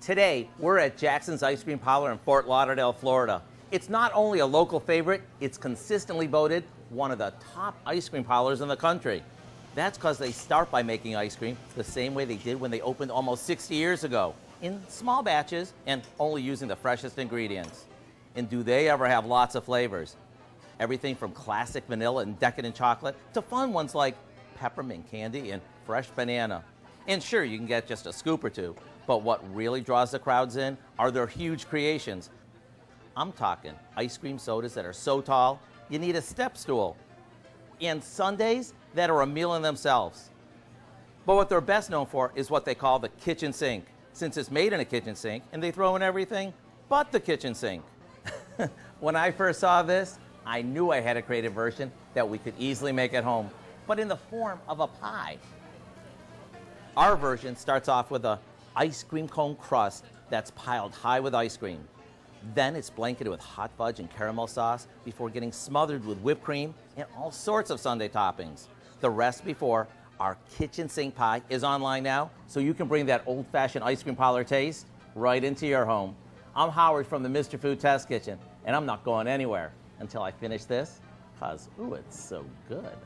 Today, we're at Jaxson's Ice Cream Parlor in Fort Lauderdale, Florida. It's not only a local favorite, it's consistently voted one of the top ice cream parlors in the country. That's because they start by making ice cream the same way they did when they opened almost 60 years ago, in small batches and only using the freshest ingredients. And do they ever have lots of flavors? Everything from classic vanilla and decadent chocolate to fun ones like peppermint candy and fresh banana. And sure, you can get just a scoop or two, but what really draws the crowds in are their huge creations. I'm talking ice cream sodas that are so tall, you need a step stool, and sundaes that are a meal in themselves. But what they're best known for is what they call the kitchen sink, since it's made in a kitchen sink and they throw in everything but the kitchen sink. When I first saw this, I knew I had a creative version that we could easily make at home, but in the form of a pie. Our version starts off with a ice cream cone crust that's piled high with ice cream. Then it's blanketed with hot fudge and caramel sauce before getting smothered with whipped cream and all sorts of sundae toppings. The recipe for our kitchen sink pie is online now, so you can bring that old-fashioned ice cream parlor taste right into your home. I'm Howard from the Mr. Food Test Kitchen, and I'm not going anywhere until I finish this, because, ooh, it's so good.